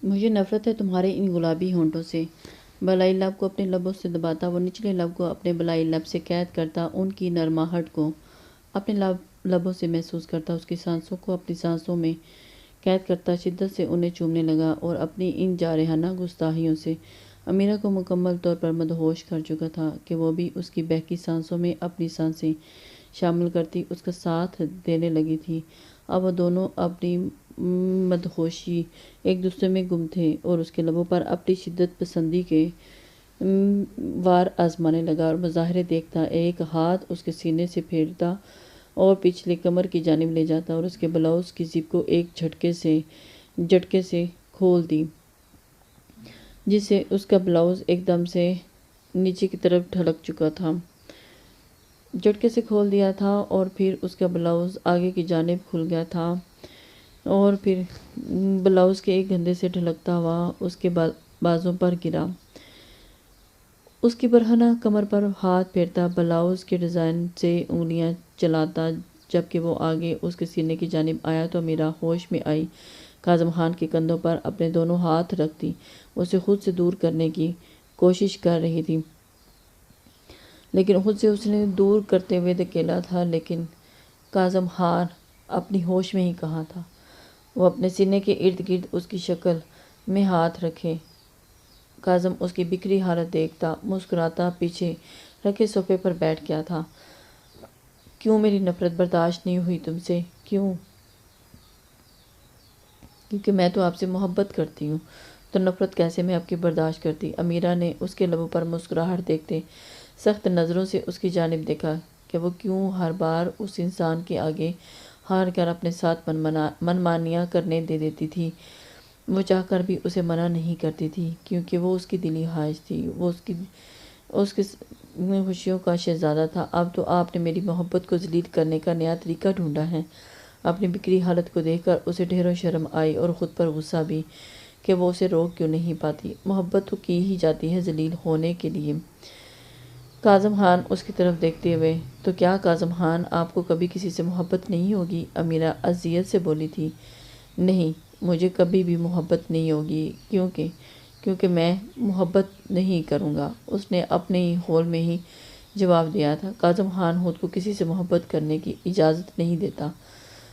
مجھے نفرت ہے تمہارے ان گلابی ہونٹوں سے۔ بالائی لب کو اپنے لبوں سے دباتا، وہ نچلے لب کو اپنے بالائی لب سے قید کرتا، ان کی نرماہٹ کو اپنے لبوں سے محسوس کرتا، اس کی سانسوں کو اپنی سانسوں میں قید کرتا، شدت سے انہیں چومنے لگا اور اپنی ان جارحانہ گستاخیوں سے امیرہ کو مکمل طور پر مدہوش کر چکا تھا کہ وہ بھی اس کی بہکی سانسوں میں اپنی سانسیں شامل کرتی اس کا ساتھ دینے لگی تھی۔ اب وہ دونوں اپنی مدہوشی ایک دوسرے میں گم تھے اور اس کے لبوں پر اپنی شدت پسندی کے وار آزمانے لگا اور مظاہرے دیکھتا، ایک ہاتھ اس کے سینے سے پھیرتا اور پچھلے کمر کی جانب لے جاتا اور اس کے بلاؤز کی زپ کو ایک جھٹکے سے کھول دی، جس سے اس کا بلاؤز ایک دم سے نیچے کی طرف ڈھلک چکا تھا۔ جھٹکے سے کھول دیا تھا اور پھر اس کا بلاؤز آگے کی جانب کھل گیا تھا اور پھر بلاؤز کے ایک گھندے سے ڈھلکتا ہوا اس کے بازوں پر گرا۔ اس کی برہنہ کمر پر ہاتھ پھیرتا، بلاؤز کے ڈیزائن سے انگلیاں چلاتا، جبکہ وہ آگے اس کے سینے کی جانب آیا تو امیرہ ہوش میں آئی کاظم خان کے کندھوں پر اپنے دونوں ہاتھ رکھتی اسے خود سے دور کرنے کی کوشش کر رہی تھی، لیکن خود سے اس نے دور کرتے ہوئے دھکیلا تھا، لیکن کاظم خان اپنی ہوش میں ہی کہاں تھا۔ وہ اپنے سینے کے ارد گرد اس کی شکل میں ہاتھ رکھے کاظم اس کی بکھری حالت دیکھتا، مسکراتا پیچھے رکھے صوفے پر بیٹھ گیا تھا۔ کیوں میری نفرت برداشت نہیں ہوئی تم سے؟ کیوں؟ کیونکہ میں تو آپ سے محبت کرتی ہوں، تو نفرت کیسے میں آپ کی برداشت کرتی؟ امیرہ نے اس کے لبوں پر مسکراہٹ دیکھتے سخت نظروں سے اس کی جانب دیکھا کہ وہ کیوں ہر بار اس انسان کے آگے ہار کر اپنے ساتھ منمانیاں کرنے دے دیتی تھی۔ وہ چاہ کر بھی اسے منع نہیں کرتی تھی کیونکہ وہ اس کی دلی خواہش تھی، وہ اس کی خوشیوں کا شہزادہ تھا۔ اب تو آپ نے میری محبت کو ذلیل کرنے کا نیا طریقہ ڈھونڈا ہے۔ اپنی بکھری حالت کو دیکھ کر اسے ڈھیر و شرم آئی اور خود پر غصہ بھی کہ وہ اسے روک کیوں نہیں پاتی۔ محبت تو کی ہی جاتی ہے ذلیل ہونے کے لیے۔ کاظم خان اس کی طرف دیکھتے ہوئے، تو کیا کاظم خان آپ کو کبھی کسی سے محبت نہیں ہوگی؟ امیرہ اذیت سے بولی تھی۔ نہیں، مجھے کبھی بھی محبت نہیں ہوگی کیونکہ میں محبت نہیں کروں گا، اس نے اپنے ہی ہول میں ہی جواب دیا تھا۔ کاظم خان خود کو کسی سے محبت کرنے کی اجازت نہیں دیتا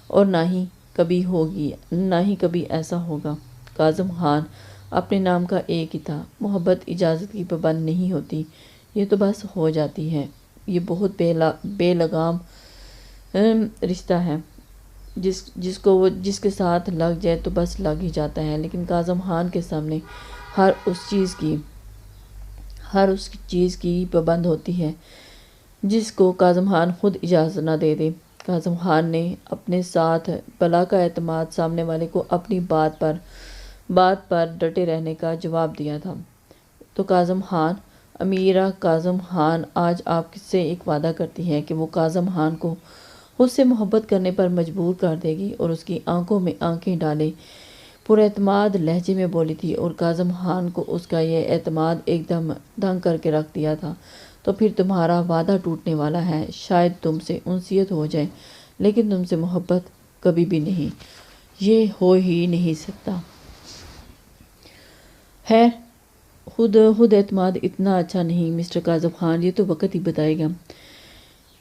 اور نہ ہی کبھی ایسا ہوگا۔ کاظم خان اپنے نام کا ایک ہی تھا، محبت اجازت کی پابند نہیں ہوتی، یہ تو بس ہو جاتی ہے۔ یہ بہت بے لگام رشتہ ہے، جس کے ساتھ لگ جائے تو بس لگ ہی جاتا ہے، لیکن کاظم خان کے سامنے ہر اس چیز کی پابند ہوتی ہے جس کو کاظم خان خود اجازت نہ دے دے۔ کاظم خان نے اپنے ساتھ بلا کا اعتماد سامنے والے کو اپنی بات پر ڈٹے رہنے کا جواب دیا تھا۔ تو کاظم خان، امیرہ کاظم خان آج آپ سے ایک وعدہ کرتی ہے کہ وہ کاظم خان کو خود سے محبت کرنے پر مجبور کر دے گی، اور اس کی آنکھوں میں آنکھیں ڈالے پر اعتماد لہجے میں بولی تھی، اور کاظم خان کو اس کا یہ اعتماد ایک دم دنگ کر کے رکھ دیا تھا۔ تو پھر تمہارا وعدہ ٹوٹنے والا ہے، شاید تم سے انسیت ہو جائے، لیکن تم سے محبت کبھی بھی نہیں، یہ ہو ہی نہیں سکتا۔ خیر، خود اعتماد اتنا اچھا نہیں مسٹر کاظم خان، یہ تو وقت ہی بتائے گا۔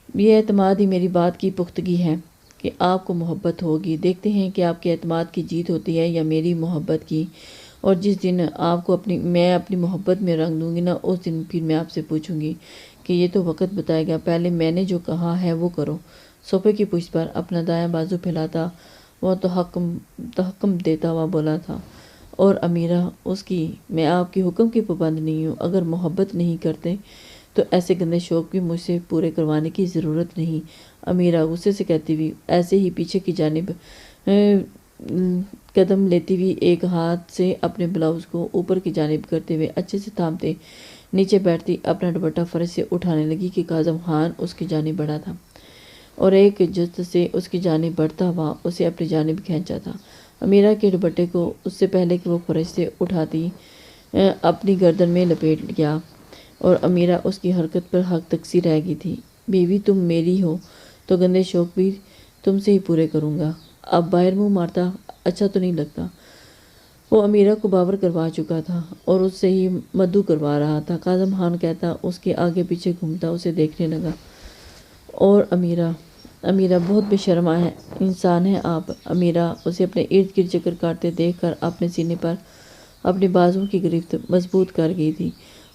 یہ اعتماد ہی میری بات کی پختگی ہے کہ آپ کو محبت ہوگی۔ دیکھتے ہیں کہ آپ کے اعتماد کی جیت ہوتی ہے یا میری محبت کی، اور جس دن آپ کو میں اپنی محبت میں رنگ دوں گی نا، اس دن پھر میں آپ سے پوچھوں گی کہ یہ تو وقت بتائے گا، پہلے میں نے جو کہا ہے وہ کرو۔ صوفے کی پشت پر اپنا دایاں بازو پھیلاتا وہ تحکم دیتا ہوا بولا تھا، اور امیرہ اس کی، میں آپ کے حکم کی پابند نہیں ہوں، اگر محبت نہیں کرتے تو ایسے گندے شوق بھی مجھ سے پورے کروانے کی ضرورت نہیں۔ امیرہ غصے سے کہتی ہوئی، ایسے ہی پیچھے کی جانب قدم لیتی ہوئی، ایک ہاتھ سے اپنے بلاؤز کو اوپر کی جانب کرتے ہوئے اچھے سے تھامتے نیچے بیٹھتی اپنا دوپٹہ فرش سے اٹھانے لگی کہ کاظم خان اس کی جانب بڑھا تھا اور ایک جست سے اس کی جانب بڑھتا ہوا اسے اپنی جانب کھینچا تھا۔ امیرہ کے دوپٹے کو اس سے پہلے کہ وہ فرش سے اٹھاتی اپنی گردن میں لپیٹ لیا، اور امیرہ اس کی حرکت پر حق تقصیر رہ گئی تھی۔ بیوی تم میری ہو تو گندے شوق بھی تم سے ہی پورے کروں گا۔ اب باہر منہ مارتا اچھا تو نہیں لگتا۔ وہ امیرہ کو باور کروا چکا تھا اور اس سے ہی مدعو کروا رہا تھا۔ کاظم خان کہتا اس کے آگے پیچھے گھومتا اسے دیکھنے لگا۔ اور امیرہ بہت بے شرم انسان ہے آپ۔ امیرہ اسے اپنے ارد گرد چکر کاٹتے دیکھ کر اپنے سینے پر اپنے بازو کی گرفت مضبوط کر گئی تھی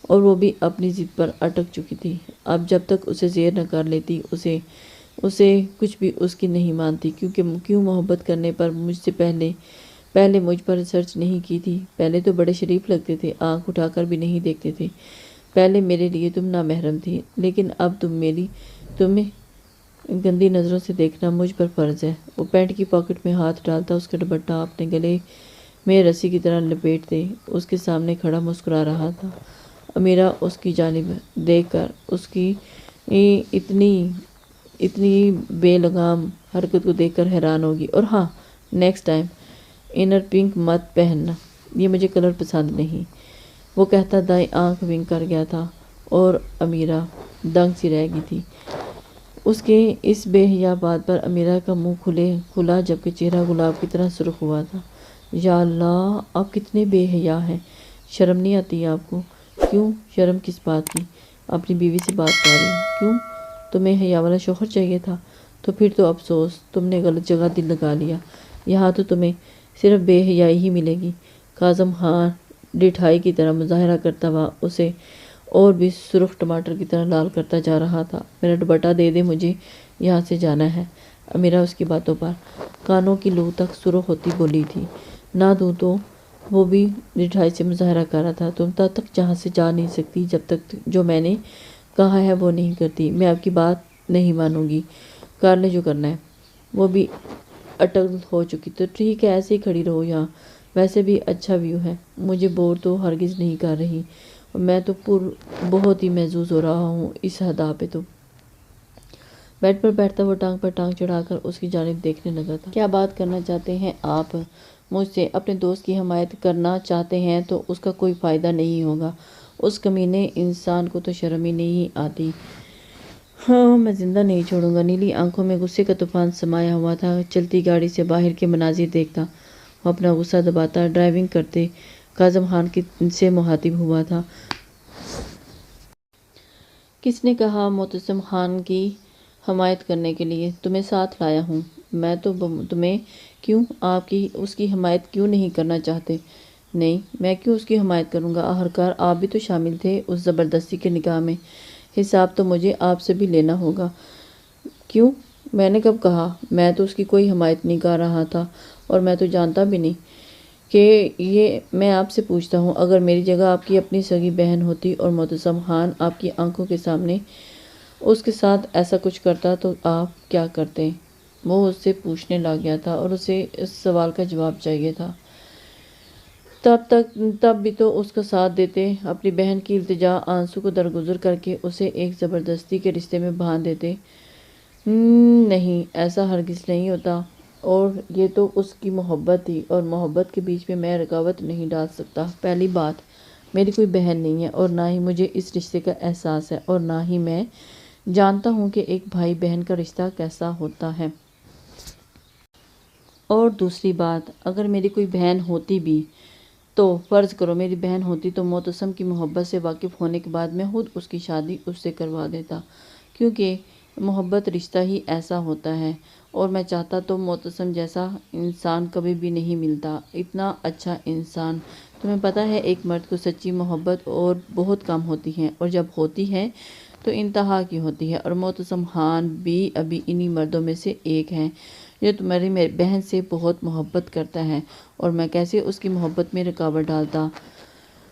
اور وہ بھی اپنی ضد پر اٹک چکی تھی۔ اب جب تک اسے زیر نہ کر لیتی اسے کچھ بھی اس کی نہیں مانتی۔ کیوں محبت کرنے پر مجھ سے پہلے مجھ پر ریسرچ نہیں کی تھی؟ پہلے تو بڑے شریف لگتے تھے، آنکھ اٹھا کر بھی نہیں دیکھتے تھے۔ پہلے میرے لیے تم نامحرم تھی، لیکن اب تمہیں گندی نظروں سے دیکھنا مجھ پر فرض ہے۔ وہ پینٹ کی پاکٹ میں ہاتھ ڈالتا اس کا دوپٹہ اپنے گلے میں رسی کی طرح لپیٹتے اس کے سامنے کھڑا مسکرا رہا تھا۔ امیرہ اس کی جانب دیکھ کر اس کی اتنی بے لگام حرکت کو دیکھ کر حیران ہوگی۔ اور ہاں، نیکسٹ ٹائم انر پنک مت پہننا، یہ مجھے کلر پسند نہیں، وہ کہتا دائیں آنکھ ونک کر گیا تھا اور امیرہ دنگ سی رہ گئی تھی۔ اس کے اس بے حیا بات پر امیرہ کا منہ کھلا جبکہ چہرہ گلاب کی طرح سرخ ہوا تھا۔ یا اللہ، آپ کتنے بے حیا ہیں، شرم نہیں آتی آپ کو؟ کیوں؟ شرم کس بات کی؟ اپنی بیوی سے بات کر رہی ہوں۔ کیوں؟ تمہیں حیا والا شوہر چاہیے تھا تو پھر تو افسوس، تم نے غلط جگہ دل لگا لیا، یہاں تو تمہیں صرف بے حیائی ہی ملے گی۔ کاظم خان ڈٹھائی کی طرح مظاہرہ کرتا ہوا اسے اور بھی سرخ ٹماٹر کی طرح لال کرتا جا رہا تھا۔ میرا دوپٹہ دے دے، مجھے یہاں سے جانا ہے۔ امیرہ اس کی باتوں پر کانوں کی لو تک سرخ ہوتی بولی تھی۔ نہ دوں تو؟ وہ بھی ڈٹھائی سے مظاہرہ کر رہا تھا۔ تم تب تک جہاں سے جا نہیں سکتی جب تک جو میں نے کہا ہے وہ نہیں کرتی۔ میں آپ کی بات نہیں مانوں گی، کر لیں جو کرنا ہے۔ وہ بھی اٹل ہو چکی۔ تو ٹھیک ہے، ایسے ہی کھڑی رہو یہاں، ویسے بھی اچھا ویو ہے، مجھے بور تو ہرگز نہیں کر رہی، میں تو بہت ہی محظوظ ہو رہا ہوں اس ادا پہ۔ تو بیڈ پر بیٹھتا وہ ٹانگ پر ٹانگ چڑھا کر اس کی جانب دیکھنے لگا تھا۔ کیا بات کرنا چاہتے ہیں آپ مجھ سے؟ اپنے دوست کی حمایت کرنا چاہتے ہیں تو اس کا کوئی فائدہ نہیں ہوگا۔ اس کمینے انسان کو تو شرم ہی نہیں آتی۔ ہاں، میں زندہ نہیں چھوڑوں گا۔ نیلی آنکھوں میں غصے کا طوفان سمایا ہوا تھا۔ چلتی گاڑی سے باہر کے مناظر دیکھتا وہ اپنا غصہ دباتا ڈرائیونگ کرتے کاظم خان سے مخاطب ہوا تھا۔ کس نے کہا معتصم خان کی حمایت کرنے کے لیے؟ تمہیں ساتھ لایا ہوں میں تو تمہیں۔ کیوں؟ آپ اس کی حمایت کیوں نہیں کرنا چاہتے؟ نہیں، میں کیوں اس کی حمایت کروں گا؟ آخرکار آپ بھی تو شامل تھے اس زبردستی کے نکاح میں، حساب تو مجھے آپ سے بھی لینا ہوگا۔ کیوں؟ میں نے کب کہا؟ میں تو اس کی کوئی حمایت نہیں کر رہا تھا اور میں تو جانتا بھی نہیں کہ یہ میں آپ سے پوچھتا ہوں، اگر میری جگہ آپ کی اپنی سگی بہن ہوتی اور معتصم خان آپ کی آنکھوں کے سامنے اس کے ساتھ ایسا کچھ کرتا تو آپ کیا کرتے؟ وہ اس سے پوچھنے لگ گیا تھا اور اسے اس سوال کا جواب چاہیے تھا۔ تب بھی تو اس کا ساتھ دیتے، اپنی بہن کی التجا آنسو کو درگزر کر کے اسے ایک زبردستی کے رشتے میں باندھ دیتے۔ نہیں، ایسا ہرگز نہیں ہوتا، اور یہ تو اس کی محبت تھی اور محبت کے بیچ میں رکاوٹ نہیں ڈال سکتا۔ پہلی بات، میری کوئی بہن نہیں ہے اور نہ ہی مجھے اس رشتے کا احساس ہے اور نہ ہی میں جانتا ہوں کہ ایک بھائی بہن کا رشتہ کیسا ہوتا ہے۔ اور دوسری بات، اگر میری کوئی بہن ہوتی بھی تو فرض کرو میری بہن ہوتی تو معتصم کی محبت سے واقف ہونے کے بعد میں خود اس کی شادی اس سے کروا دیتا، کیونکہ محبت رشتہ ہی ایسا ہوتا ہے اور میں چاہتا تو معتصم جیسا انسان کبھی بھی نہیں ملتا، اتنا اچھا انسان۔ تمہیں پتہ ہے ایک مرد کو سچی محبت اور بہت کم ہوتی ہے، اور جب ہوتی ہے تو انتہا کی ہوتی ہے، اور معتصم خان بھی ابھی انہی مردوں میں سے ایک ہے جو تمہاری بہن سے بہت محبت کرتا ہے، اور میں کیسے اس کی محبت میں رکاوٹ ڈالتا،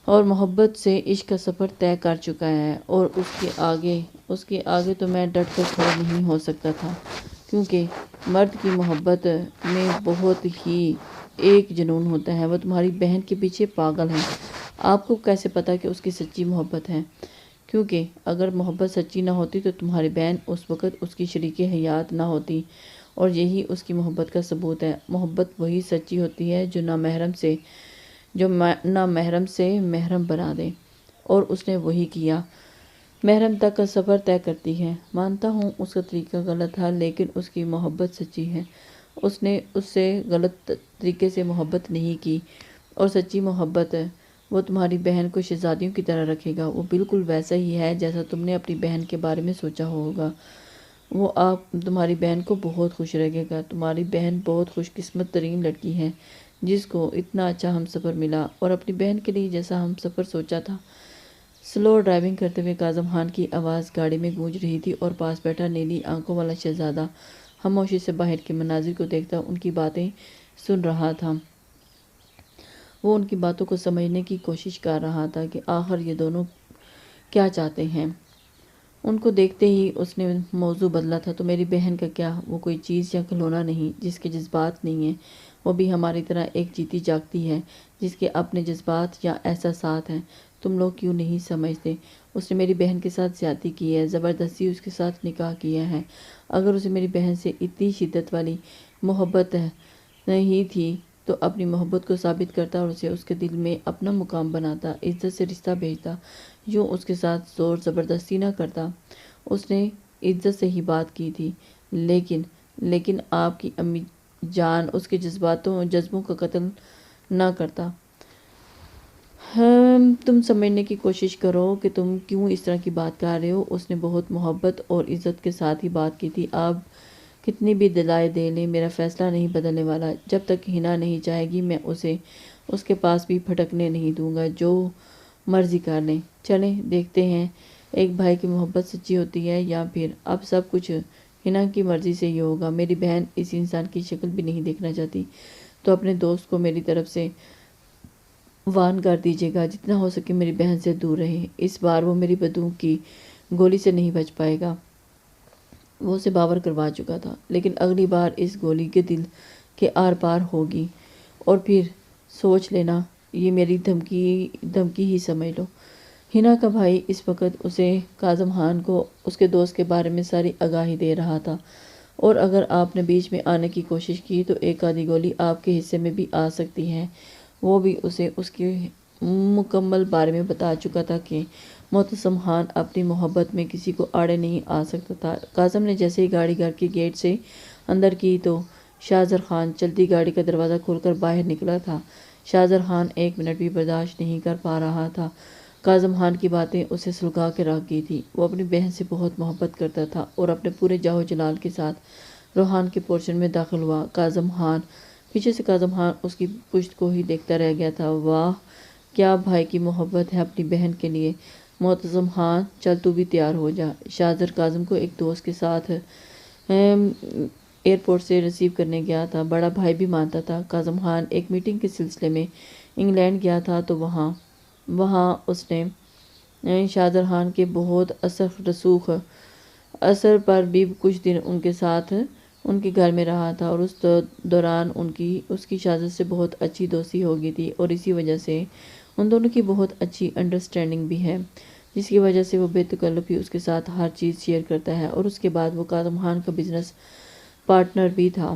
اور محبت سے عشق کا سفر طے کر چکا ہے، اور اس کے آگے تو میں ڈٹ کر کھڑا نہیں ہو سکتا تھا، کیونکہ مرد کی محبت میں بہت ہی ایک جنون ہوتا ہے، وہ تمہاری بہن کے پیچھے پاگل ہے۔ آپ کو کیسے پتا کہ اس کی سچی محبت ہے؟ کیونکہ اگر محبت سچی نہ ہوتی تو تمہاری بہن اس وقت اس کی شریک حیات نہ ہوتی، اور یہی اس کی محبت کا ثبوت ہے۔ محبت وہی سچی ہوتی ہے جو نہ محرم سے محرم بنا دے، اور اس نے وہی کیا، محرم تک کا سفر طے کرتی ہے۔ مانتا ہوں اس کا طریقہ غلط تھا، لیکن اس کی محبت سچی ہے، اس نے اس سے غلط طریقے سے محبت نہیں کی، اور سچی محبت ہے وہ تمہاری بہن کو شہزادیوں کی طرح رکھے گا۔ وہ بالکل ویسا ہی ہے جیسا تم نے اپنی بہن کے بارے میں سوچا ہوگا۔ وہ آپ تمہاری بہن کو بہت خوش رکھے گا۔ تمہاری بہن بہت خوش قسمت ترین لڑکی ہے جس کو اتنا اچھا ہم سفر ملا اور اپنی بہن کے لیے جیسا ہم سفر سوچا تھا۔ سلو ڈرائیونگ کرتے ہوئے کاظم خان کی آواز گاڑی میں گونج رہی تھی اور پاس بیٹھا نیلی آنکھوں والا شہزادہ خاموشی سے باہر کے مناظر کو دیکھتا ان کی باتیں سن رہا تھا۔ وہ ان کی باتوں کو سمجھنے کی کوشش کر رہا تھا کہ آخر یہ دونوں کیا چاہتے ہیں۔ ان کو دیکھتے ہی اس نے موضوع بدلا تھا۔ تو میری بہن کا کیا؟ وہ کوئی چیز یا کھلونا نہیں جس کے جذبات نہیں ہیں۔ وہ بھی ہماری طرح ایک جیتی جاگتی ہے جس کے اپنے جذبات یا احساسات ہیں۔ تم لوگ کیوں نہیں سمجھتے؟ اس نے میری بہن کے ساتھ زیادتی کی ہے، زبردستی اس کے ساتھ نکاح کیا ہے۔ اگر اسے میری بہن سے اتنی شدت والی محبت نہیں تھی تو اپنی محبت کو ثابت کرتا اور اسے اس کے دل میں اپنا مقام بناتا، عزت سے رشتہ بھیجتا، یوں اس کے ساتھ زور زبردستی نہ کرتا۔ اس نے عزت سے ہی بات کی تھی، لیکن آپ کی امی جان اس کے جذبوں کا قتل نہ کرتا۔ تم سمجھنے کی کوشش کرو کہ تم کیوں اس طرح کی بات کر رہے ہو۔ اس نے بہت محبت اور عزت کے ساتھ ہی بات کی تھی۔ آپ کتنی بھی دلائل دے لیں میرا فیصلہ نہیں بدلنے والا۔ جب تک ہنا نہیں چاہے گی میں اسے اس کے پاس بھی پھٹکنے نہیں دوں گا۔ جو مرضی کر لیں۔ چلیں دیکھتے ہیں ایک بھائی کی محبت سچی ہوتی ہے یا پھر اب سب کچھ ہنا کی مرضی سے ہی ہوگا۔ میری بہن اس انسان کی شکل بھی نہیں دیکھنا چاہتی تو اپنے دوست کو میری طرف سے وارن کر دیجیے گا جتنا ہو سکے میری بہن سے دور رہے۔ اس بار وہ میری بندوق کی گولی سے نہیں بچ پائے گا۔ وہ اسے باور کروا چکا تھا، لیکن اگلی بار اس گولی کے دل کے آر پار ہوگی اور پھر سوچ لینا۔ یہ میری دھمکی ہی سمجھ لو۔ ہنا کا بھائی اس وقت اسے کاظم خان کو اس کے دوست کے بارے میں ساری آگاہی دے رہا تھا، اور اگر آپ نے بیچ میں آنے کی کوشش کی تو ایک آدھی گولی آپ کے حصے میں بھی آ سکتی ہے۔ وہ بھی اسے اس کے مکمل بارے میں بتا چکا تھا کہ معتصم خان اپنی محبت میں کسی کو آڑے نہیں آ سکتا تھا۔ کاظم نے جیسے ہی گاڑی گھر کے گیٹ سے اندر کی تو شاہزر خان چلتی گاڑی کا دروازہ کھول کر باہر نکلا تھا۔ شاہزر خان ایک منٹ بھی برداشت نہیں کر پا رہا تھا۔ کاظم خان کی باتیں اسے سلگا کے رکھ گئی تھی۔ وہ اپنی بہن سے بہت محبت کرتا تھا اور اپنے پورے جاہ و جلال کے ساتھ روحان کے پورشن میں داخل ہوا۔ کاظم خان پیچھے سے کاظم خان اس کی پشت کو ہی دیکھتا رہ گیا تھا۔ واہ کیا بھائی کی محبت ہے اپنی بہن کے لیے۔ معتصم خان چل تو بھی تیار ہو جا۔ شاہزر کاظم کو ایک دوست کے ساتھ ایئرپورٹ سے ریسیو کرنے گیا تھا۔ بڑا بھائی بھی مانتا تھا۔ کاظم خان ایک میٹنگ کے سلسلے میں انگلینڈ گیا تھا تو وہاں اس نے شاہزر خان کے بہت اثر رسوخ اثر پر بھی کچھ دن ان کے ساتھ ان کے گھر میں رہا تھا، اور اس دوران اس کی شاہزر سے بہت اچھی دوستی ہو گئی تھی، اور اسی وجہ سے ان دونوں کی بہت اچھی انڈرسٹینڈنگ بھی ہے، جس کی وجہ سے وہ بے تکلف ہی اس کے ساتھ ہر چیز شیئر کرتا ہے۔ اور اس کے بعد وہ کاظم خان کا بزنس پارٹنر بھی تھا،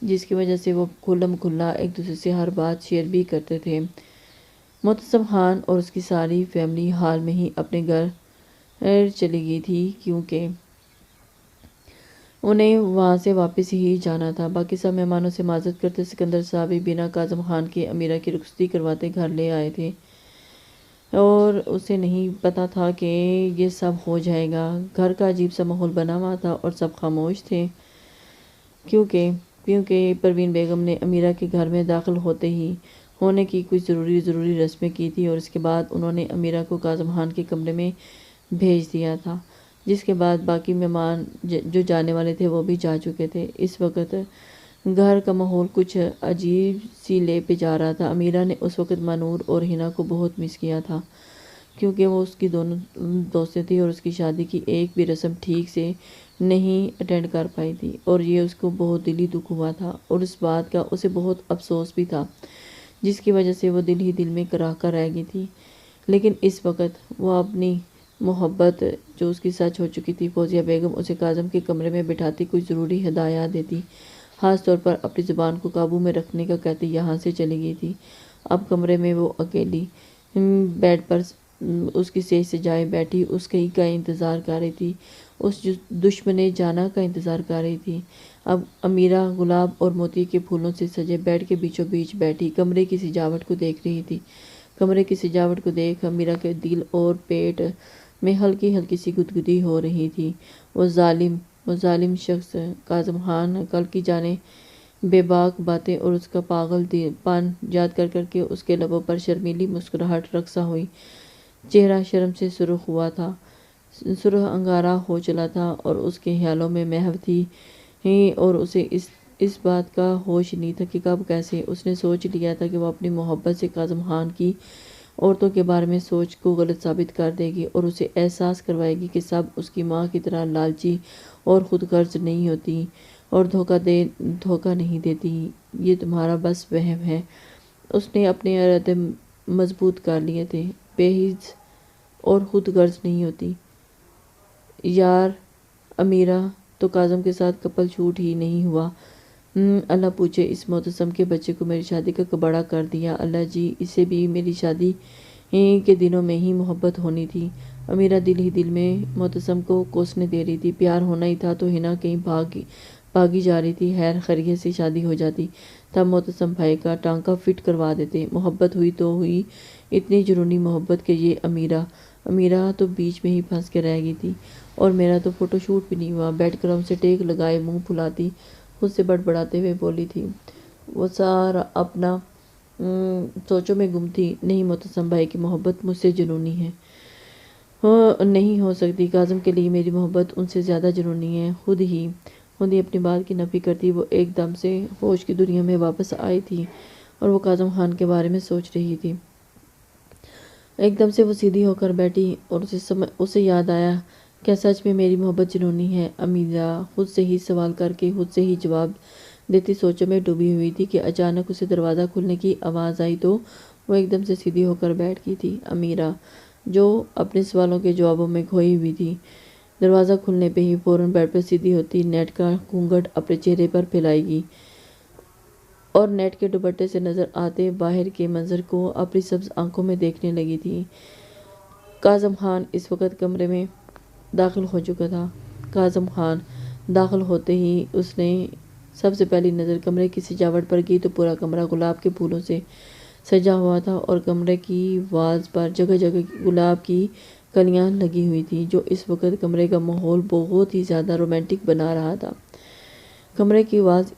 جس کی وجہ سے وہ کھلم کھلا ایک دوسرے سے ہر بات شیئر بھی کرتے تھے۔ معتصم خان اور اس کی ساری فیملی حال میں ہی اپنے گھر چلی گئی تھی، کیونکہ انہیں وہاں سے واپس ہی جانا تھا۔ باقی سب مہمانوں سے معذرت کرتے سکندر صاحب بھی بنا کاظم خان کے امیرہ کی رخصتی کرواتے گھر لے آئے تھے، اور اسے نہیں پتا تھا کہ یہ سب ہو جائے گا۔ گھر کا عجیب سا ماحول بنا ہوا تھا اور سب خاموش تھے، کیونکہ پروین بیگم نے امیرہ کے گھر میں داخل ہونے کی کچھ ضروری رسمیں کی تھی، اور اس کے بعد انہوں نے امیرہ کو کاظم خان کے کمرے میں بھیج دیا تھا، جس کے بعد باقی مہمان جو جانے والے تھے وہ بھی جا چکے تھے۔ اس وقت گھر کا ماحول کچھ عجیب سی لے پہ جا رہا تھا۔ امیرہ نے اس وقت مانور اور ہنا کو بہت مس کیا تھا، کیونکہ وہ اس کی دونوں دوستیں تھیں اور اس کی شادی کی ایک بھی رسم ٹھیک سے نہیں اٹینڈ کر پائی تھی، اور یہ اس کو بہت دلی دکھ ہوا تھا، اور اس بات کا اسے بہت افسوس بھی تھا، جس کی وجہ سے وہ دل ہی دل میں کرا کر رہ گئی تھی۔ لیکن اس وقت وہ اپنی محبت جو اس کی سچ ہو چکی تھی، فوزیہ بیگم اسے کاظم کے کمرے میں بٹھاتی کچھ ضروری ہدایات دیتی، خاص طور پر اپنی زبان کو قابو میں رکھنے کا کہتی یہاں سے چلی گئی تھی۔ اب کمرے میں وہ اکیلی بیڈ پر اس کی سیج سے جائے بیٹھی اس کہیں کا انتظار کر رہی تھی، اس دشمن جانا کا انتظار کر رہی تھی۔ اب امیرہ گلاب اور موتی کے پھولوں سے سجے بیڈ کے بیچوں بیچ بیٹھی کمرے کی سجاوٹ کو دیکھ رہی تھی۔ کمرے کی سجاوٹ کو دیکھ امیرہ کے دل اور پیٹ میں ہلکی ہلکی سی گدگدی ہو رہی تھی۔ وہ ظالم شخص کاظم خان کل کی جانے بے باک باتیں اور اس کا پاگل پن یاد کر کر کے اس کے لبوں پر شرمیلی مسکراہٹ رقصہ ہوئی۔ چہرہ شرم سے سرخ ہوا تھا، سرخ انگارہ ہو چلا تھا اور اس کے خیالوں میں محو تھی اور اسے اس بات کا ہوش نہیں تھا کہ کب کیسے اس نے سوچ لیا تھا کہ وہ اپنی محبت سے کاظم خان کی عورتوں کے بارے میں سوچ کو غلط ثابت کر دے گی اور اسے احساس کروائے گی کہ سب اس کی ماں کی طرح لالچی اور خود غرض نہیں ہوتی اور دھوکہ نہیں دیتی۔ یہ تمہارا بس وہم ہے۔ اس نے اپنے ارادے مضبوط کر لیے تھے، بے حس اور خود غرض نہیں ہوتی۔ یار امیرہ تو کاظم کے ساتھ کپل شوٹ ہی نہیں ہوا۔ اللہ پوچھے اس معتصم کے بچے کو میری شادی کا کباڑہ کر دیا۔ اللہ جی، اسے بھی میری شادی کے دنوں میں ہی محبت ہونی تھی۔ امیرہ دل ہی دل میں معتصم کو کوسنے دے رہی تھی۔ پیار ہونا ہی تھا تو ہنا کہیں بھاگی جا رہی تھی۔ خیر خیریت سے شادی ہو جاتی، تب معتصم بھائی کا ٹانکا فٹ کروا دیتے۔ محبت ہوئی تو ہوئی اتنی جنونی محبت کہ یہ امیرہ تو بیچ میں ہی پھنس کے رہ گئی تھی۔ اور میرا تو فوٹو شوٹ بھی نہیں ہوا۔ بیٹھ کر ہم سے ٹیک لگائے منہ پھلاتی خود سے بڑبڑاتے ہوئے بولی تھی۔ وہ سارا اپنا سوچوں میں گم تھی۔ نہیں معتصم بھائی کی محبت مجھ سے جنونی ہے، نہیں ہو سکتی۔ کاظم کے لیے میری محبت ان سے زیادہ جنونی ہے۔ خود ہی اپنی بات کی نفی کرتی وہ ایک دم سے ہوش کی دنیا میں واپس آئی تھی اور وہ کاظم خان کے بارے میں سوچ رہی تھی۔ ایک دم سے وہ سیدھی ہو کر بیٹھی اور اسے یاد آیا، کیا سچ میں میری محبت جنونی ہے؟ امیرہ خود سے ہی سوال کر کے خود سے ہی جواب دیتی سوچوں میں ڈوبی ہوئی تھی کہ اچانک اسے دروازہ کھلنے کی آواز آئی تو وہ ایک دم سے سیدھی ہو کر بیٹھ گئی تھی۔ امیرہ جو اپنے سوالوں کے جوابوں میں کھوئی ہوئی تھی، دروازہ کھلنے پہ ہی فوراً بیڈ پر سیدھی ہوتی نیٹ کا گھونگھٹ اپنے چہرے پر پھیلائے گی اور نیٹ کے دوپٹے سے نظر آتے باہر کے منظر کو اپنی سبز آنکھوں میں دیکھنے لگی تھی۔ کاظم خان اس وقت کمرے میں داخل ہو چکا تھا۔ کاظم خان داخل ہوتے ہی اس نے سب سے پہلی نظر کمرے کی سجاوٹ پر کی تو پورا کمرہ گلاب کے پھولوں سے سجا ہوا تھا اور کمرے کی والز پر جگہ جگہ گلاب کی کلیاں لگی ہوئی تھی، جو اس وقت کمرے کا ماحول بہت ہی زیادہ رومانٹک بنا رہا تھا۔ کمرے کی والز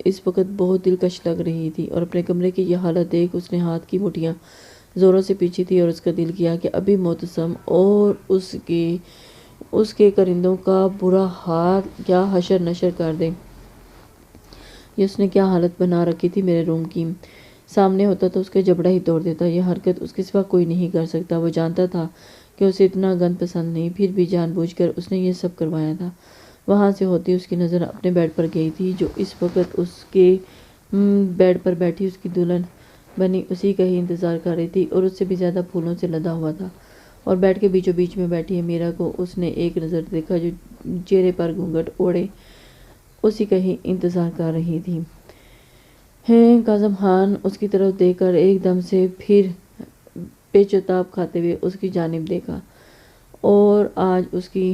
اس وقت بہت دلکش لگ رہی تھی اور اپنے کمرے کی یہ حالت دیکھ اس نے ہاتھ کی مٹھیاں زوروں سے پیچھی تھی اور اس کا دل کیا کہ ابھی معتصم اور اس کے کرندوں کا برا حال کیا حشر نشر کر دے۔ یہ اس نے کیا حالت بنا رکھی تھی میرے روم کی۔ سامنے ہوتا تو اس کا جبڑا ہی توڑ دیتا۔ یہ حرکت اس کے سوا کوئی نہیں کر سکتا۔ وہ جانتا تھا کہ اسے اتنا گند پسند نہیں، پھر بھی جان بوجھ کر اس نے یہ سب کروایا تھا۔ وہاں سے ہوتی اس کی نظر اپنے بیڈ پر گئی تھی، جو اس وقت اس کے بیڈ پر بیٹھی اس کی دلہن بنی اسی کا ہی انتظار کر رہی تھی اور اس سے بھی زیادہ پھولوں سے لدا ہوا تھا۔ اور بیڈ کے بیچوں بیچ میں بیٹھی امیرہ کو اس نے ایک نظر دیکھا، جو چہرے پر گھونگھٹ اوڑھے اسی کا ہی انتظار کر رہی تھی۔ کاظم خان اس کی طرف دیکھ کر ایک دم سے پھر پیچتاب کھاتے ہوئے اس کی جانب دیکھا اور آج اس کی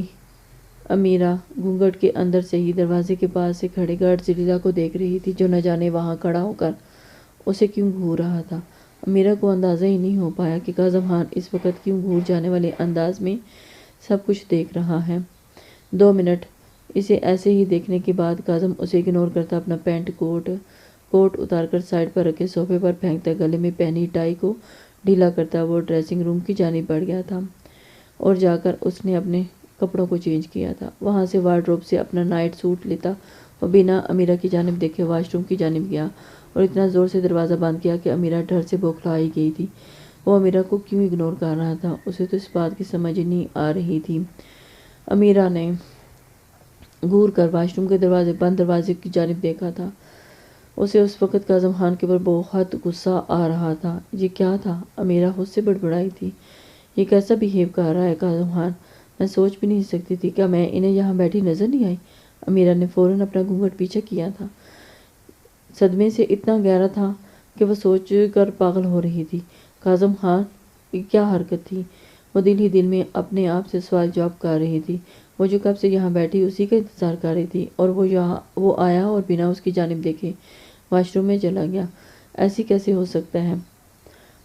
امیرہ گھونگھٹ کے اندر سے ہی دروازے کے پاس سے کھڑے گارڈ جلیلہ کو دیکھ رہی تھی، جو نہ جانے وہاں کھڑا ہو کر اسے کیوں گھور رہا تھا۔ امیرہ کو اندازہ ہی نہیں ہو پایا کہ کاظم خان اس وقت کیوں گھور جانے والے انداز میں سب کچھ دیکھ رہا ہے۔ 2 منٹ اسے ایسے ہی دیکھنے کے بعد کاظم اسے اگنور کرتا اپنا پینٹ کوٹ اتار کر سائڈ پر رکھے صوفے پر پھینکتا، گلے میں پہنی ٹائی کو ڈھیلا کرتا وہ ڈریسنگ روم کی جانب بڑھ گیا تھا اور جا کر اس نے اپنے کپڑوں کو چینج کیا تھا۔ وہاں سے وارڈروب سے اپنا نائٹ سوٹ لیتا اور بنا امیرہ کی جانب دیکھے واش روم کی جانب گیا اور اتنا زور سے دروازہ بند کیا کہ امیرہ ڈر سے بوکھلائی گئی تھی۔ وہ امیرہ کو کیوں اگنور کر رہا تھا، اسے تو اس بات کی سمجھ نہیں آ رہی تھی۔ امیرہ نے گھور کر واش روم کے بند دروازے کی جانب دیکھا تھا۔ اسے اس وقت کاظم خان کے اوپر بہت غصہ آ رہا تھا۔ یہ کیا تھا؟ امیرہ خود سے بڑبڑائی تھی، یہ کیسا بیہیو کر رہا ہے کاظم خان؟ میں سوچ بھی نہیں سکتی تھی، کیا میں انہیں یہاں بیٹھی نظر نہیں آئی؟ امیرہ نے فوراً اپنا گھونگھٹ پیچھے کیا تھا۔ صدمے سے اتنا گہرا تھا کہ وہ سوچ کر پاگل ہو رہی تھی۔ کاظم خان کیا حرکت تھی؟ وہ دل ہی دل میں اپنے آپ سے سوال جواب کر رہی تھی۔ وہ جو کب سے یہاں بیٹھی اسی کا انتظار کر رہی تھی، اور وہ آیا اور بنا اس کی جانب دیکھے واش روم میں چلا گیا۔ ایسی کیسے ہو سکتا ہے؟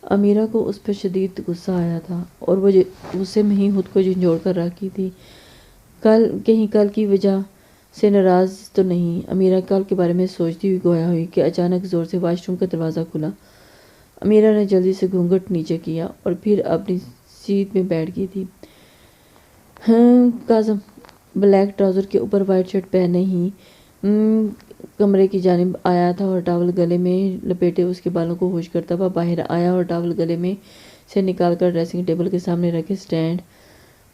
امیرہ کو اس پر شدید غصہ آیا تھا، اور وہ غصے میں ہی خود کو جھنجھوڑ کر رکھی تھی۔ کہیں کل کی وجہ سے ناراض تو نہیں؟ امیرہ کل کے بارے میں سوچتی ہوئی گویا ہوئی کہ اچانک زور سے واش روم کا دروازہ کھلا۔ امیرہ نے جلدی سے گھونگھٹ نیچے کیا اور پھر اپنی سیٹ میں بیٹھ گئی تھی۔ کاظم بلیک ٹراؤزر کے اوپر وائٹ شرٹ پہنے ہی کمرے کی جانب آیا تھا اور ٹاول گلے میں لپیٹے اس کے بالوں کو خشک کرتا ہوا باہر آیا اور ٹاول گلے میں سے نکال کر ڈریسنگ ٹیبل کے سامنے رکھے سٹینڈ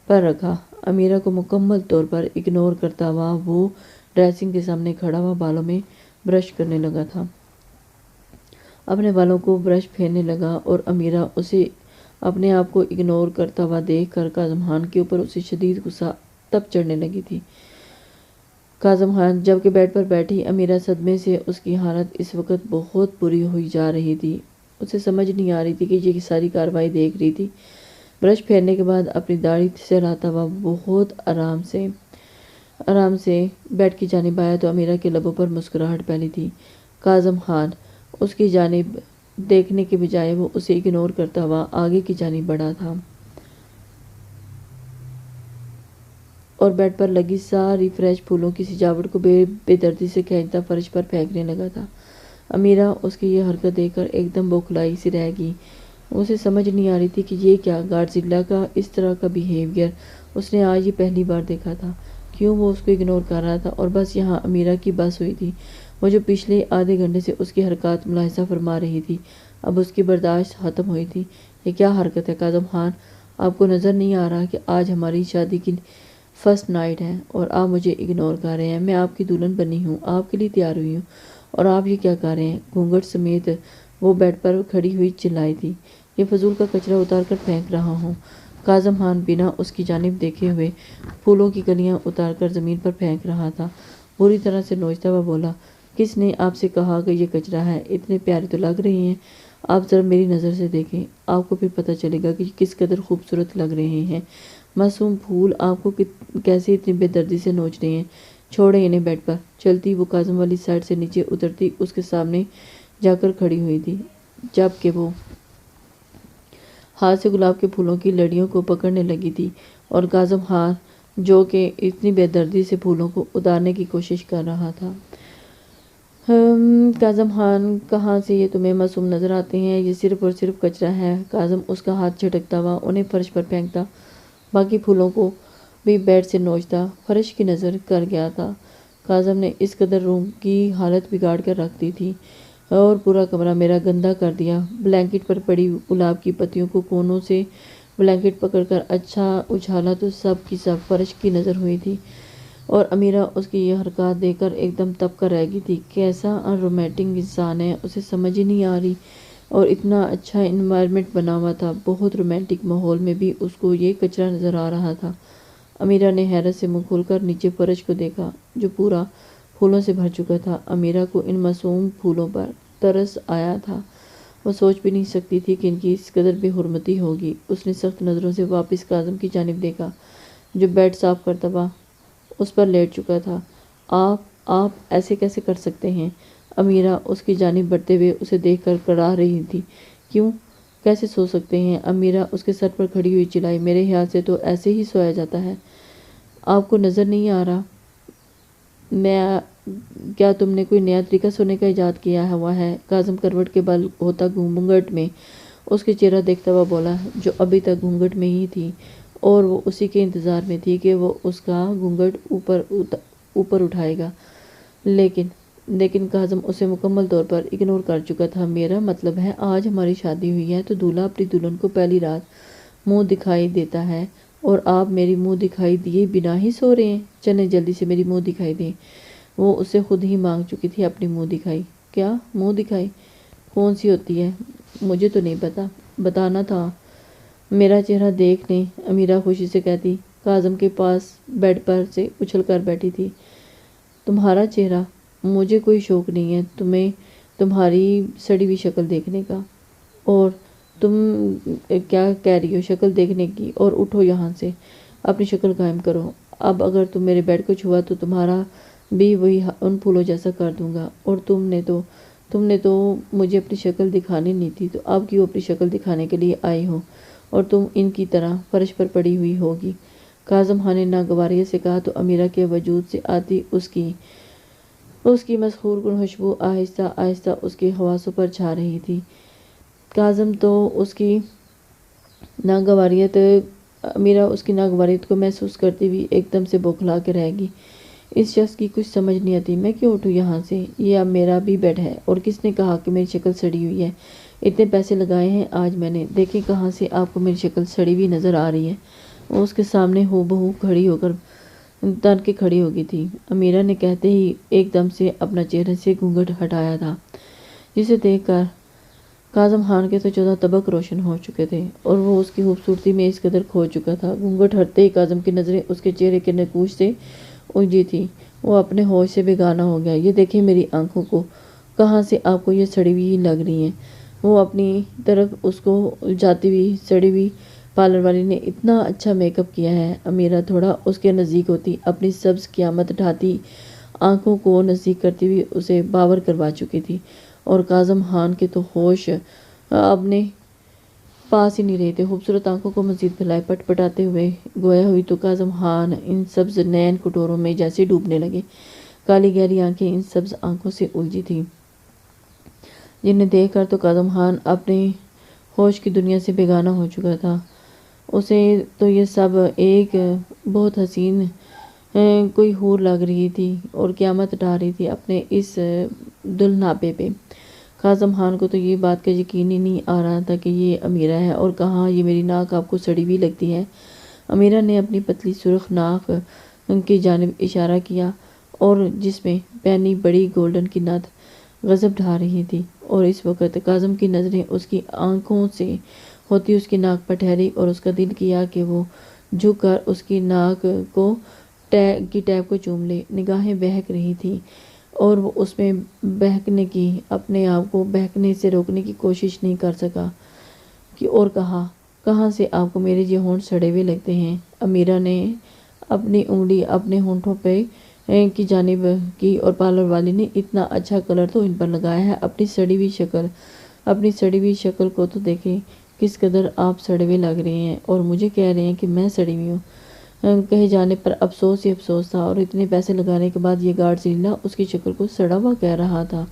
پر رکھا۔ امیرہ کو مکمل طور پر اگنور کرتا ہوا وہ ڈریسنگ کے سامنے کھڑا ہوا بالوں میں برش کرنے لگا تھا، اپنے بالوں کو برش پھیرنے لگا، اور امیرہ اسے اپنے آپ کو اگنور کرتا ہوا دیکھ کر کاظم خان کے اوپر اسے شدید غصہ تب چڑھنے لگی تھی۔ کاظم خان جب کہ بیڈ پر بیٹھی امیرہ صدمے سے اس کی حالت اس وقت بہت بری ہوئی جا رہی تھی۔ اسے سمجھ نہیں آ رہی تھی کہ یہ ساری کارروائی دیکھ رہی تھی۔ برش پھیرنے کے بعد اپنی داڑھی سہلاتا ہوا بہت آرام سے بیڈ کی جانب آیا تو امیرہ کے لبوں پر مسکراہٹ پھیلی تھی۔ کاظم خان اس کی جانب دیکھنے کے بجائے وہ اسے اگنور کرتا ہوا آگے کی جانب بڑھا تھا اور بیڈ پر لگی ساری فریش پھولوں کی سجاوٹ کو بے دردی سے کھینچتا فرش پر پھینکنے لگا تھا۔ امیرہ اس کی یہ حرکت دیکھ کر ایک دم بوکھلائی سی رہ گئی۔ اسے سمجھ نہیں آ رہی تھی کہ یہ کیا گاڈزیلا کا اس طرح کا بیہیویئر اس نے آج ہی پہلی بار دیکھا تھا۔ کیوں وہ اس کو اگنور کر رہا تھا؟ اور بس یہاں امیرہ کی بس ہوئی تھی، وہ جو پچھلے آدھے گھنٹے سے اس کی حرکات ملاحظہ فرما رہی تھی، اب اس کی برداشت ختم ہوئی تھی۔ یہ کیا حرکت ہے کاظم خان؟ آپ کو نظر نہیں آ رہا کہ آج ہماری شادی کی فرسٹ نائٹ ہے اور آپ مجھے اگنور کر رہے ہیں؟ میں آپ کی دلہن بنی ہوں، آپ کے لیے تیار ہوئی ہوں، اور آپ یہ کیا کر رہے ہیں؟ گھونگھٹ سمیت وہ بیڈ پر کھڑی ہوئی چلائی تھی۔ یہ فضول کا کچرا اتار کر پھینک رہا ہوں۔ کاظم خان بنا اس کی جانب دیکھے ہوئے پھولوں کی کلیاں اتار کر زمین پر پھینک رہا تھا۔ بری طرح سے نوچتا ہوا بولا، کس نے آپ سے کہا کہ یہ کچرا ہے؟ اتنے پیارے تو لگ رہے ہیں، آپ ذرا میری نظر سے دیکھیں، آپ کو پھر پتہ چلے گا کہ کس قدر خوبصورت لگ رہے ہیں۔ معصوم پھول آپ کو کیسے اتنی بے دردی سے نوچ رہے ہیں؟ چھوڑیں انہیں بیڈ پر۔ چلتی وہ کاظم والی سائڈ سے نیچے اترتی اس کے سامنے جا کر کھڑی ہوئی تھی، جبکہ وہ ہاتھ سے گلاب کے پھولوں کی لڑیوں کو پکڑنے لگی تھی، اور کاظم خان جو کہ اتنی بے دردی سے پھولوں کو اتارنے کی کوشش کر رہا تھا۔ کاظم خان کہاں سے یہ تمہیں معصوم نظر آتے ہیں؟ یہ صرف اور صرف کچرا ہے۔ کاظم اس کا ہاتھ جھٹکتا ہوا انہیں فرش پر پھینکتا، باقی پھولوں کو بھی بیڈ سے نوچتا فرش کی نظر کر گیا تھا۔ کاظم نے اس قدر روم کی حالت بگاڑ کر رکھ دی تھی اور پورا کمرہ میرا گندا کر دیا۔ بلینکٹ پر پڑی گلاب کی پتیوں کو کونوں سے بلینکٹ پکڑ کر اچھا اچھالا تو سب کی سب فرش کی نظر ہوئی تھی، اور امیرہ اس کی یہ حرکات دیکھ کر ایک دم تب کر رہ گئی تھی۔ کیسا ان رومانٹک انسان ہے، اسے سمجھ ہی نہیں آ رہی، اور اتنا اچھا انوائرمنٹ بنا ہوا تھا، بہت رومانٹک ماحول میں بھی اس کو یہ کچرا نظر آ رہا تھا۔ امیرہ نے حیرت سے منہ کھول کر نیچے فرش کو دیکھا جو پورا پھولوں سے بھر چکا تھا۔ امیرہ کو ان معصوم پھولوں پر ترس آیا تھا، وہ سوچ بھی نہیں سکتی تھی کہ ان کی اس قدر بے حرمتی ہوگی۔ اس نے سخت نظروں سے واپس کاظم کی جانب دیکھا جو بیڈ صاف کرتا ہوا اس پر لیٹ چکا تھا۔ آپ ایسے کیسے کر سکتے ہیں؟ امیرہ اس کی جانب بڑھتے ہوئے اسے دیکھ کر کڑا رہی تھی۔ کیوں؟ کیسے سو سکتے ہیں؟ امیرہ اس کے سر پر کھڑی ہوئی چلائی، میرے خیال سے تو ایسے ہی سویا جاتا ہے، آپ کو نظر نہیں آ رہا؟ کیا تم نے کوئی نیا طریقہ سونے کا ایجاد کیا ہوا ہے؟ کاظم کروٹ کے بل ہوتا گھونگھٹ میں اس کے چہرہ دیکھتا ہوا بولا، جو ابھی تک گھونگھٹ میں ہی تھی اور وہ اسی کے انتظار میں تھی کہ وہ اس کا گھونگھٹ اوپر اٹھائے گا، لیکن کاظم اسے مکمل طور پر اگنور کر چکا تھا۔ میرا مطلب ہے آج ہماری شادی ہوئی ہے تو دولہا اپنی دلہن کو پہلی رات منہ دکھائی دیتا ہے، اور آپ میری منہ دکھائی دیے بنا ہی سو رہے ہیں؟ چلیں جلدی سے میری منہ دکھائی دیں۔ وہ اسے خود ہی مانگ چکی تھی اپنی منہ دکھائی۔ کیا منہ دکھائی کون سی ہوتی ہے؟ مجھے تو نہیں پتا، بتانا تھا۔ میرا چہرہ دیکھ لیں، امیرہ خوشی سے کہتی کاظم کے پاس بیڈ پر سے اچھل کر بیٹھی تھی۔ تمہارا چہرہ؟ مجھے کوئی شوق نہیں ہے تمہیں تمہاری سڑی ہوئی شکل دیکھنے کا، اور تم کیا کہہ رہی ہو شکل دیکھنے کی؟ اور اٹھو یہاں سے، اپنی شکل قائم کرو۔ اب اگر تم میرے بیڈ کو چھوا تو تمہارا بھی وہی ان پھولوں جیسا کر دوں گا۔ اور تم نے تو مجھے اپنی شکل دکھانی نہیں تھی، تو اب کیوں اپنی شکل دکھانے کے لیے آئی ہو؟ اور تم ان کی طرح فرش پر پڑی ہوئی ہوگی۔ کاظم خان نے ناگواریت سے کہا تو امیرہ کے وجود سے آتی اس کی مسحور کن خوشبو آہستہ آہستہ اس کے حواسوں پر چھا رہی تھی۔ کاظم تو امیرہ اس کی ناگواریت کو محسوس کرتی ہوئی ایک دم سے بوکھلا کے رہ گئی۔ اس شخص کی کچھ سمجھ نہیں آتی، میں کیوں اٹھوں یہاں سے؟ یہ اب میرا بھی بیڈ ہے، اور کس نے کہا کہ میری شکل سڑی ہوئی ہے؟ اتنے پیسے لگائے ہیں آج میں نے، دیکھیں کہاں سے آپ کو میری شکل سڑی ہوئی نظر آ رہی ہے۔ وہ اس کے سامنے ہو بہو کھڑی ہو کر تن کے کھڑی ہو گئی تھی۔ امیرہ نے کہتے ہی ایک دم سے اپنا چہرے سے گھونگھٹ ہٹایا تھا، جسے دیکھ کر کاظم خان کے تو 14 طبق روشن ہو چکے تھے، اور وہ اس کی خوبصورتی میں اس قدر کھو چکا تھا۔ گھونگھٹ ہٹتے ہی کاظم کی نظریں اس کے چہرے کے نقوش سے الجھی تھی۔ وہ اپنے ہوش سے بیگانہ ہو گیا۔ یہ دیکھیں میری آنکھوں کو، کہاں سے آپ کو یہ سڑی ہوئی لگ رہی ہیں؟ وہ اپنی طرف اس کو الجھاتی ہوئی سڑی ہوئی، پارلر والی نے اتنا اچھا میک اپ کیا ہے۔ امیرہ تھوڑا اس کے نزدیک ہوتی اپنی سبز قیامت ڈھاتی آنکھوں کو نزدیک کرتی ہوئی اسے باور کروا چکی تھی، اور کاظم خان کے تو ہوش اپنے پاس ہی نہیں رہے تھے۔ خوبصورت آنکھوں کو مزید پھیلائے پٹ پٹاتے ہوئے گویا ہوئی تو کاظم خان ان سبز نین کٹوروں میں جیسے ڈوبنے لگے۔ کالی گہری آنکھیں ان سبز آنکھوں سے الجھی تھیں، جنہیں دیکھ کر تو کاظم خان اپنے ہوش کی دنیا سے بیگانہ ہو چکا تھا۔ اسے تو یہ سب ایک بہت حسین کوئی حور لگ رہی تھی، اور قیامت ڈھا رہی تھی اپنے اس دلہناپے پہ۔ کاظم خان کو تو یہ بات کا یقین ہی نہیں آ رہا تھا کہ یہ امیرہ ہے، اور کہاں یہ میری ناک آپ کو سڑی ہوئی لگتی ہے؟ امیرہ نے اپنی پتلی سرخ ناک کی جانب اشارہ کیا، اور جس میں پہنی بڑی گولڈن کی نتھ غضب ڈھا رہی تھی، اور اس وقت کاظم کی نظریں اس کی آنکھوں سے ہوتی اس کی ناک پر ٹھہری، اور اس کا دل کیا کہ وہ جھک کر اس کی ناک کی ٹیپ کو چوم لے۔ نگاہیں بہک رہی تھیں، اور وہ اس میں بہکنے کی اپنے آپ کو بہکنے سے روکنے کی کوشش نہیں کر سکا کہ اور کہاں سے آپ کو میرے یہ ہونٹ سڑے ہوئے لگتے ہیں؟ امیرہ نے اپنی انگلی اپنے ہونٹوں پہ کی جانب کی، اور پارلر والی نے اتنا اچھا کلر تو ان پر لگایا ہے۔ اپنی سڑی ہوئی شکل کو تو دیکھیں، کس قدر آپ سڑے ہوئے لگ رہے ہیں، اور مجھے کہہ رہے ہیں کہ میں سڑی ہوئی ہوں۔ کہے جانے پر افسوس ہی افسوس تھا، اور اتنے پیسے لگانے کے بعد یہ گارڈ ذلیلہ اس کی شکل کو سڑا ہوا کہہ رہا تھا۔